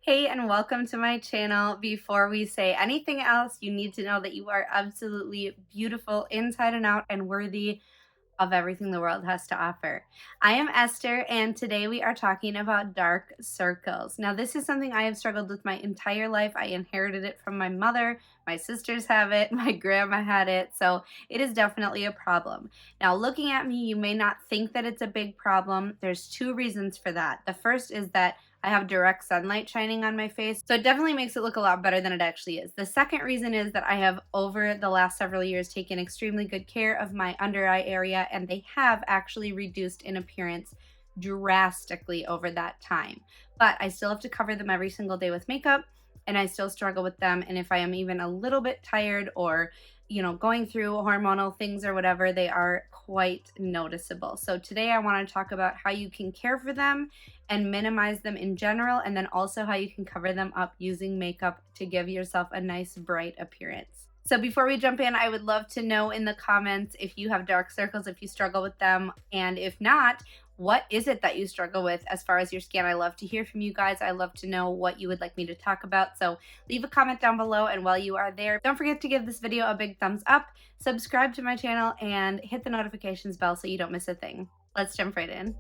Hey, and welcome to my channel. Before we say anything else, you need to know that you are absolutely beautiful inside and out and worthy of everything the world has to offer. I am Esther, and today we are talking about dark circles. Now, this is something I have struggled with my entire life. I inherited it from my mother. My sisters have it. My grandma had it. So it is definitely a problem. Now, looking at me, you may not think that it's a big problem. There's two reasons for that. The first is that I have direct sunlight shining on my face, so it definitely makes it look a lot better than it actually is. The second reason is that I have, over the last several years, taken extremely good care of my under eye area, and they have actually reduced in appearance drastically over that time. But I still have to cover them every single day with makeup, and I still struggle with them. And if I am even a little bit tired or going through hormonal things or whatever, they are quite noticeable. So today I want to talk about how you can care for them and minimize them in general, and then also how you can cover them up using makeup to give yourself a nice bright appearance. So before we jump in, I would love to know in the comments if you have dark circles, if you struggle with them, and if not, what is it that you struggle with as far as your skin? I love to hear from you guys. I love to know what you would like me to talk about. So leave a comment down below, and while you are there, don't forget to give this video a big thumbs up, subscribe to my channel, and hit the notifications bell so you don't miss a thing. Let's jump right in.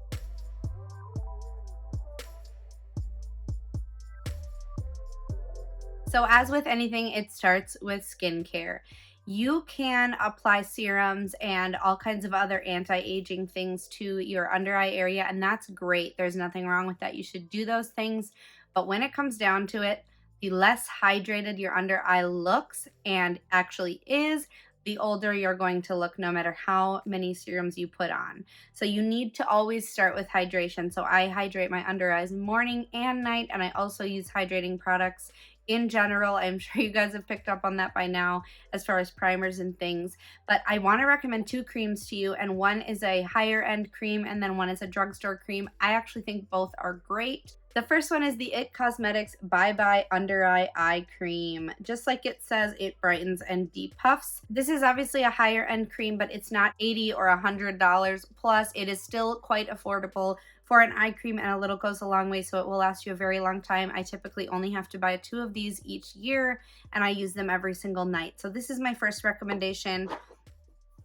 So as with anything, it starts with skincare. You can apply serums and all kinds of other anti-aging things to your under eye area, and that's great. There's nothing wrong with that. You should do those things. But when it comes down to it, the less hydrated your under eye looks and actually is, the older you're going to look no matter how many serums you put on. So you need to always start with hydration. So I hydrate my under eyes morning and night, and I also use hydrating products in general. I'm sure you guys have picked up on that by now as far as primers and things, but I want to recommend two creams to you, and one is a higher end cream and then one is a drugstore cream. I actually think both are great. The first one is the It Cosmetics Bye Bye Under Eye Cream. Just like it says, it brightens and depuffs. This is obviously a higher end cream, but it's not $80 or $100 plus. It is still quite affordable for an eye cream, and a little goes a long way, so it will last you a very long time. I typically only have to buy 2 of these each year, and I use them every single night. So this is my first recommendation.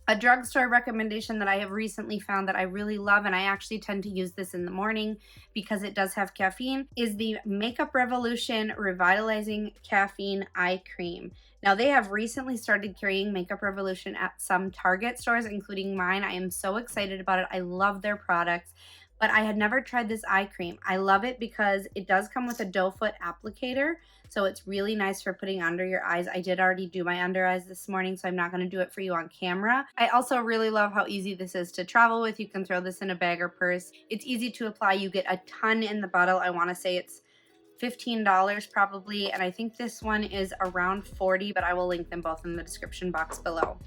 A drugstore recommendation that I have recently found that I really love, and I actually tend to use this in the morning because it does have caffeine, is the Makeup Revolution Revitalizing Caffeine Eye Cream. Now, they have recently started carrying Makeup Revolution at some Target stores, including mine. I am so excited about it. I love their products, but I had never tried this eye cream. I love it because it does come with a doe foot applicator, so it's really nice for putting under your eyes. I did already do my under eyes this morning, so I'm not going to do it for you on camera. I also really love how easy this is to travel with. You can throw this in a bag or purse. It's easy to apply. You get a ton in the bottle. I want to say it's $15 probably, and I think this one is around $40, but I will link them both in the description box below.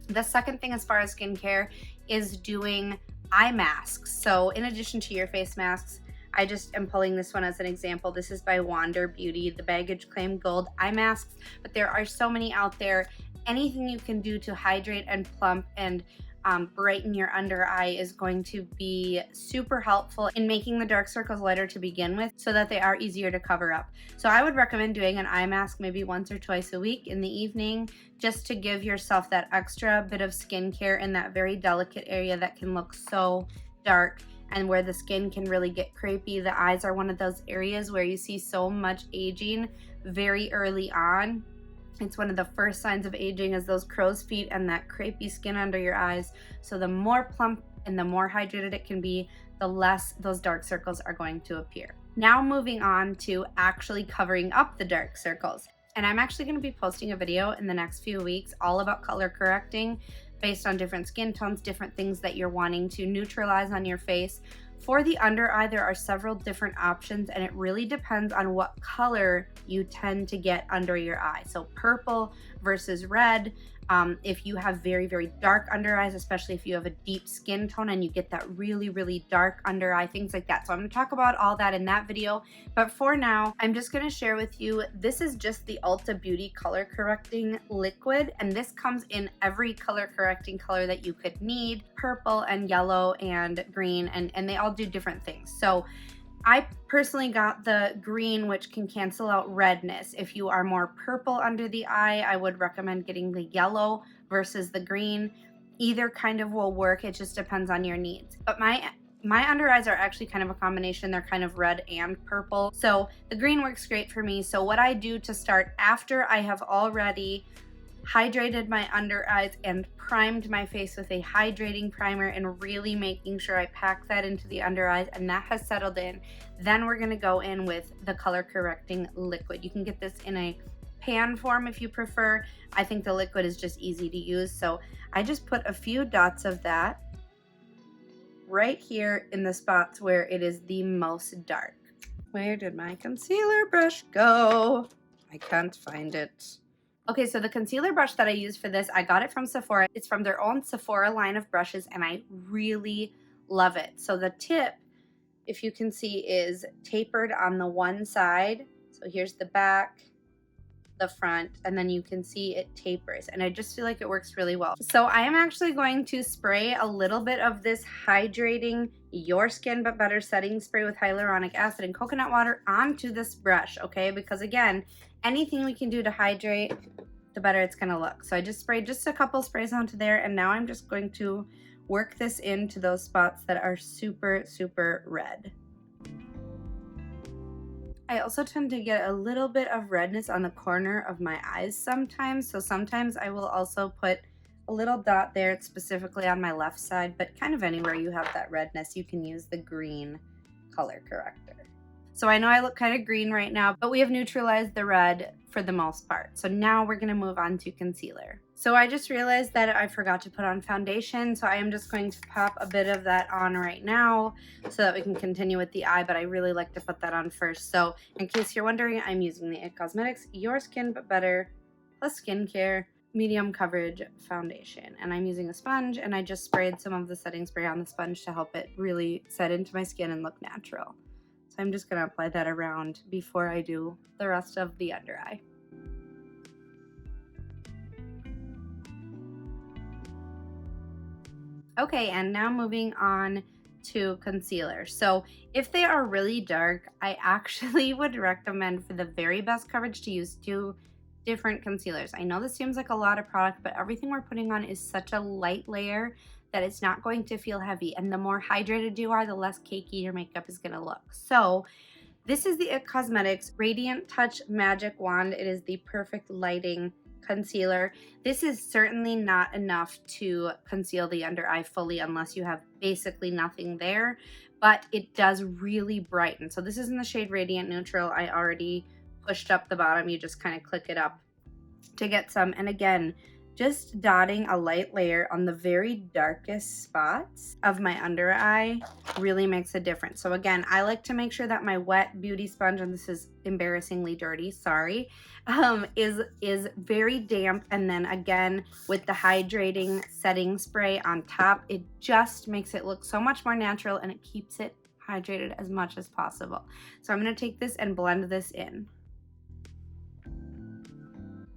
The second thing as far as skincare is doing eye masks. So in addition to your face masks, I just am pulling this one as an example. This is by Wander Beauty, the Baggage Claim Gold eye masks, but there are so many out there. Anything you can do to hydrate and plump and brighten your under eye is going to be super helpful in making the dark circles lighter to begin with, so that they are easier to cover up. So I would recommend doing an eye mask maybe once or twice a week in the evening, just to give yourself that extra bit of skincare in that very delicate area that can look so dark and where the skin can really get crepey. The eyes are one of those areas where you see so much aging very early on. It's one of the first signs of aging, is those crow's feet and that crepey skin under your eyes. So the more plump and the more hydrated it can be, the less those dark circles are going to appear. Now moving on to actually covering up the dark circles. And I'm actually going to be posting a video in the next few weeks all about color correcting based on different skin tones, different things that you're wanting to neutralize on your face. For the under eye, there are several different options, and it really depends on what color you tend to get under your eye. So purple versus red. If you have very, very dark under eyes, especially if you have a deep skin tone and you get that really, really dark under eye, things like that. So I'm going to talk about all that in that video. But for now, I'm just going to share with you, this is just the Ulta Beauty color correcting liquid. And this comes in every color correcting color that you could need: purple and yellow and green, and they all do different things. So I personally got the green, which can cancel out redness. If you are more purple under the eye, I would recommend getting the yellow versus the green. Either kind of will work. It just depends on your needs. But my under eyes are actually kind of a combination. They're kind of red and purple. So the green works great for me. So what I do to start after I have already hydrated my under eyes and primed my face with a hydrating primer and really making sure I pack that into the under eyes and that has settled in, then we're going to go in with the color correcting liquid. You can get this in a pan form if you prefer. I think the liquid is just easy to use, so I just put a few dots of that right here in the spots where it is the most dark. Where did my concealer brush go? I can't find it. Okay, so the concealer brush that I use for this, I got it from Sephora. It's from their own Sephora line of brushes, and I really love it. So the tip, if you can see, is tapered on the one side. So here's the back, the front, and then you can see it tapers, and I just feel like it works really well. So I am actually going to spray a little bit of this hydrating Your Skin But Better setting spray with hyaluronic acid and coconut water onto this brush, okay? Because again, anything we can do to hydrate, the better it's gonna look. So I just sprayed just a couple sprays onto there, and now I'm just going to work this into those spots that are super, super red. I also tend to get a little bit of redness on the corner of my eyes sometimes, so sometimes I will also put a little dot there specifically on my left side, but kind of anywhere you have that redness, you can use the green color corrector. So I know I look kind of green right now, but we have neutralized the red for the most part. So now we're gonna move on to concealer. So I just realized that I forgot to put on foundation, so I am just going to pop a bit of that on right now so that we can continue with the eye, but I really like to put that on first. So in case you're wondering, I'm using the IT Cosmetics Your Skin But Better Plus Skincare Medium Coverage Foundation. And I'm using a sponge, and I just sprayed some of the setting spray on the sponge to help it really set into my skin and look natural. So I'm just gonna apply that around before I do the rest of the under eye. Okay, and now moving on to concealer. So if they are really dark, I actually would recommend for the very best coverage to use two different concealers. I know this seems like a lot of product, but everything we're putting on is such a light layer that it's not going to feel heavy. And the more hydrated you are, the less cakey your makeup is gonna look. So this is the IT Cosmetics Radiant Touch Magic Wand. It is the perfect lighting concealer. This is certainly not enough to conceal the under eye fully unless you have basically nothing there, but it does really brighten. So this is in the shade Radiant Neutral. I already pushed up the bottom. You just kind of click it up to get some. And again, just dotting a light layer on the very darkest spots of my under eye really makes a difference. So again, I like to make sure that my wet beauty sponge, and this is embarrassingly dirty, sorry, is very damp. And then again, with the hydrating setting spray on top, it just makes it look so much more natural, and it keeps it hydrated as much as possible. So I'm gonna take this and blend this in.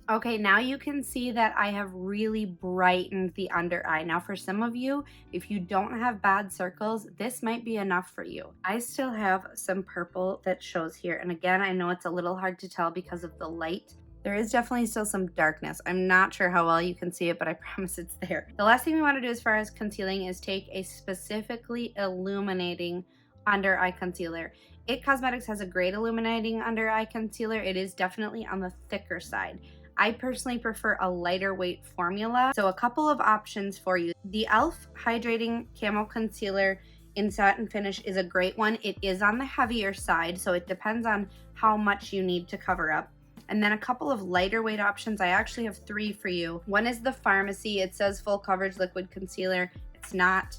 Okay, now you can see that I have really brightened the under eye. Now for some of you, if you don't have bad circles, this might be enough for you. I still have some purple that shows here. And again, I know it's a little hard to tell because of the light. There is definitely still some darkness. I'm not sure how well you can see it, but I promise it's there. The last thing we want to do as far as concealing is take a specifically illuminating under eye concealer. IT Cosmetics has a great illuminating under eye concealer. It is definitely on the thicker side. I personally prefer a lighter weight formula. So a couple of options for you. The e.l.f. Hydrating Camo Concealer in Satin Finish is a great one. It is on the heavier side, so it depends on how much you need to cover up. And then a couple of lighter weight options. I actually have three for you. One is the Pharmacy. It says full coverage liquid concealer. It's not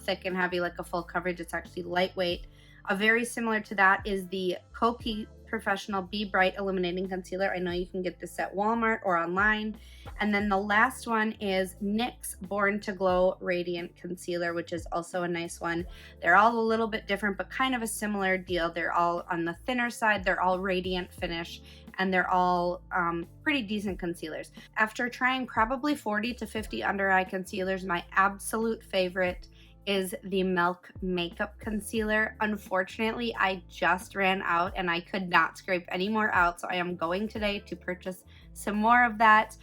thick and heavy like a full coverage. It's actually lightweight. A very similar to that is the Kokie Professional Be Bright Illuminating Concealer. I know you can get this at Walmart or online. And then the last one is NYX Born to Glow Radiant Concealer, which is also a nice one. They're all a little bit different, but kind of a similar deal. They're all on the thinner side. They're all radiant finish, and they're all pretty decent concealers. After trying probably 40 to 50 under eye concealers, my absolute favorite is the Milk Makeup Concealer. Unfortunately, I just ran out and I could not scrape any more out, so I am going today to purchase some more of that.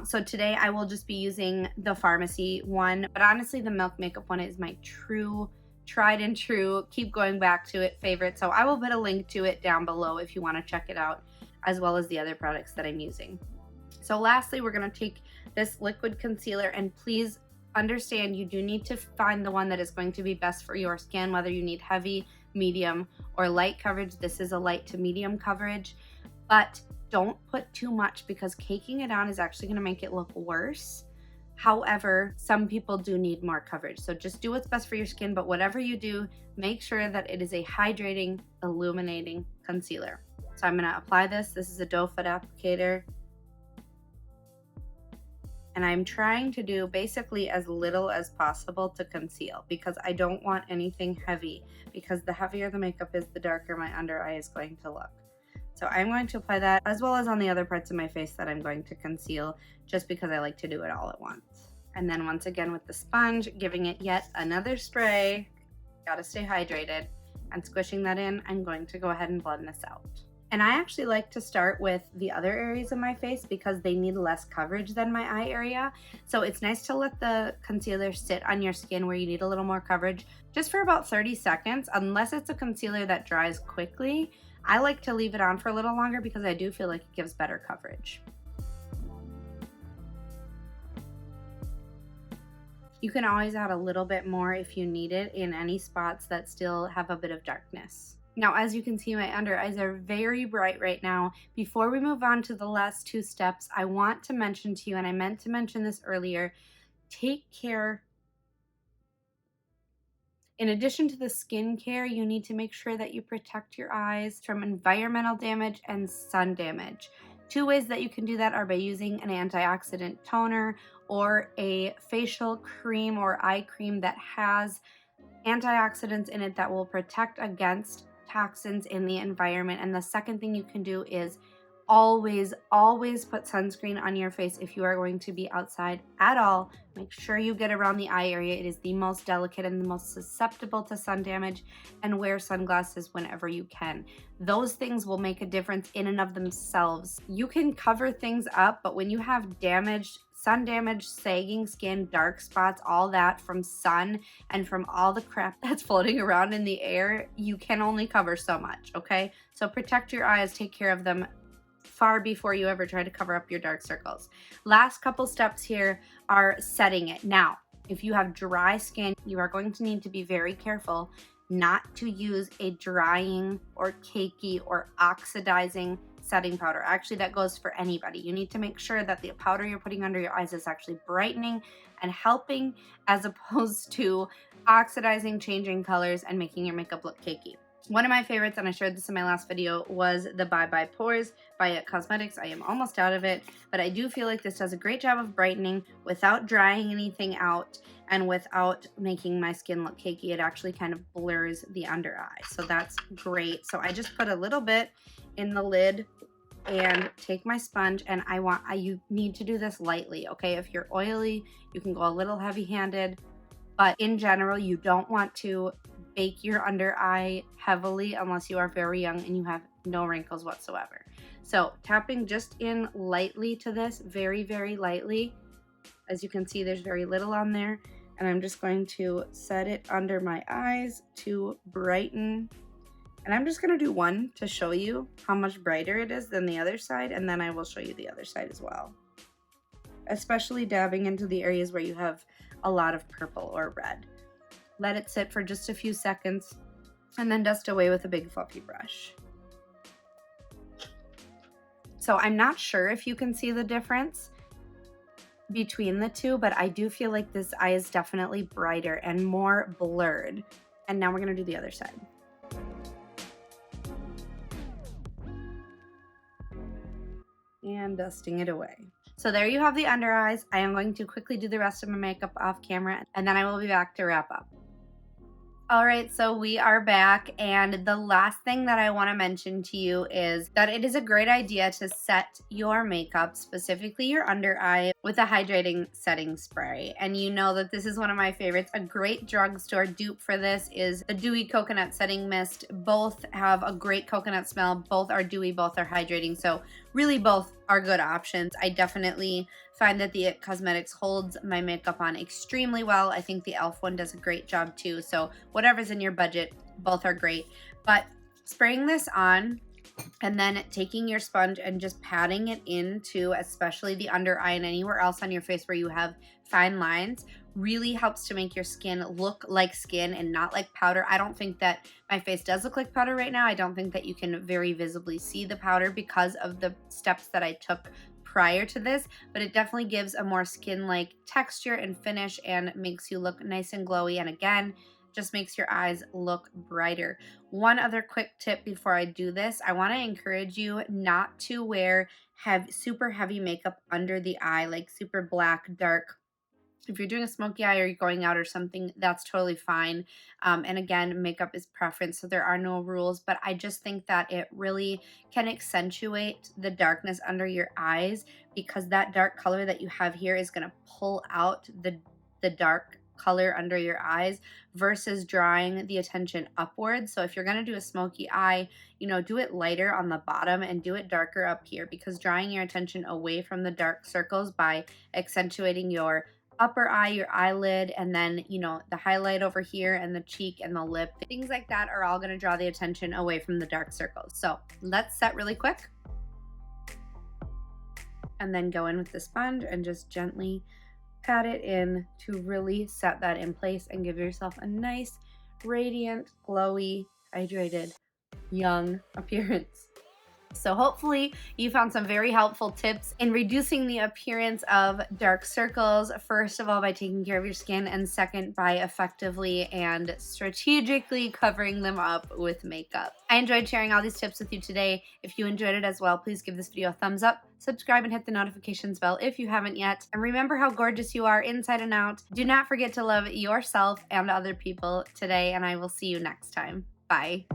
So today I will just be using the pharmacy one, but honestly the Milk Makeup one is my tried and true, keep going back to it favorite. So I will put a link to it down below if you want to check it out, as well as the other products that I'm using. So lastly, we're going to take this liquid concealer, and please understand you do need to find the one that is going to be best for your skin, whether you need heavy, medium, or light coverage. This is a light to medium coverage, but don't put too much because caking it on is actually going to make it look worse. However, some people do need more coverage. So just do what's best for your skin, but whatever you do, make sure that it is a hydrating, illuminating concealer. So I'm going to apply this. This is a doe foot applicator. And I'm trying to do basically as little as possible to conceal because I don't want anything heavy, because the heavier the makeup is, the darker my under eye is going to look. So I'm going to apply that as well as on the other parts of my face that I'm going to conceal, just because I like to do it all at once. And then once again with the sponge, giving it yet another spray, gotta stay hydrated, and squishing that in, I'm going to go ahead and blend this out. And I actually like to start with the other areas of my face because they need less coverage than my eye area. So it's nice to let the concealer sit on your skin where you need a little more coverage just for about 30 seconds, unless it's a concealer that dries quickly. I like to leave it on for a little longer because I do feel like it gives better coverage. You can always add a little bit more if you need it in any spots that still have a bit of darkness. Now, as you can see, my under eyes are very bright right now. Before we move on to the last two steps, I want to mention to you, and I meant to mention this earlier, take care. In addition to the skincare, you need to make sure that you protect your eyes from environmental damage and sun damage. Two ways that you can do that are by using an antioxidant toner or a facial cream or eye cream that has antioxidants in it that will protect against toxins in the environment. And the second thing you can do is always put sunscreen on your face if you are going to be outside at all. Make sure you get around the eye area. It is the most delicate and the most susceptible to sun damage, and wear sunglasses whenever you can. Those things will make a difference in and of themselves. You can cover things up, but when you have damaged, sun damaged, sagging skin, dark spots, all that from sun and from all the crap that's floating around in the air, you can only cover so much, okay? So protect your eyes, take care of them far before you ever try to cover up your dark circles. Last couple steps here are setting it. Now, if you have dry skin, you are going to need to be very careful not to use a drying or cakey or oxidizing setting powder. Actually, that goes for anybody. You need to make sure that the powder you're putting under your eyes is actually brightening and helping, as opposed to oxidizing, changing colors, and making your makeup look cakey. One of my favorites, and I shared this in my last video, was the Bye Bye Pores by It Cosmetics. I am almost out of it, but I do feel like this does a great job of brightening without drying anything out and without making my skin look cakey. It actually kind of blurs the under eye, so that's great. So I just put a little bit in the lid and take my sponge, and you need to do this lightly, okay? If you're oily, you can go a little heavy-handed, but in general, you don't want to bake your under eye heavily unless you are very young and you have no wrinkles whatsoever. So tapping just in lightly to this, very, very lightly. As you can see, there's very little on there, and I'm just going to set it under my eyes to brighten. And I'm just going to do one to show you how much brighter it is than the other side, and then I will show you the other side as well. Especially dabbing into the areas where you have a lot of purple or red. Let it sit for just a few seconds and then dust away with a big fluffy brush. So I'm not sure if you can see the difference between the two, but I do feel like this eye is definitely brighter and more blurred. And now we're going to do the other side. And dusting it away. So there you have the under eyes. I am going to quickly do the rest of my makeup off camera, and then I will be back to wrap up. All right, so we are back. And the last thing that I want to mention to you is that it is a great idea to set your makeup, specifically your under eye, with a hydrating setting spray. And you know that this is one of my favorites. A great drugstore dupe for this is the Dewy Coconut Setting Mist. Both have a great coconut smell, both are dewy, both are hydrating. So, really, both are good options. I definitely find that the It Cosmetics holds my makeup on extremely well. I think the e.l.f. one does a great job too. So whatever's in your budget, both are great. But spraying this on and then taking your sponge and just patting it into especially the under eye and anywhere else on your face where you have fine lines really helps to make your skin look like skin and not like powder. I don't think that my face does look like powder right now. I don't think that you can very visibly see the powder because of the steps that I took prior to this, but it definitely gives a more skin-like texture and finish and makes you look nice and glowy, and again, just makes your eyes look brighter. One other quick tip before I do this, I want to encourage you not to wear super heavy makeup under the eye, like super black, dark. If you're doing a smoky eye or you're going out or something, that's totally fine. And again, makeup is preference, so there are no rules, but I just think that it really can accentuate the darkness under your eyes because that dark color that you have here is going to pull out the dark color under your eyes versus drawing the attention upwards. So if you're going to do a smoky eye, do it lighter on the bottom and do it darker up here, because drawing your attention away from the dark circles by accentuating your upper eye, your eyelid, and then, the highlight over here and the cheek and the lip. Things like that are all going to draw the attention away from the dark circles. So let's set really quick. And then go in with the sponge and just gently pat it in to really set that in place and give yourself a nice, radiant, glowy, hydrated, young appearance. So hopefully you found some very helpful tips in reducing the appearance of dark circles, first of all by taking care of your skin, and second by effectively and strategically covering them up with makeup. I enjoyed sharing all these tips with you today. If you enjoyed it as well, please give this video a thumbs up, subscribe, and hit the notifications bell if you haven't yet. And remember how gorgeous you are inside and out. Do not forget to love yourself and other people today, and I will see you next time. Bye.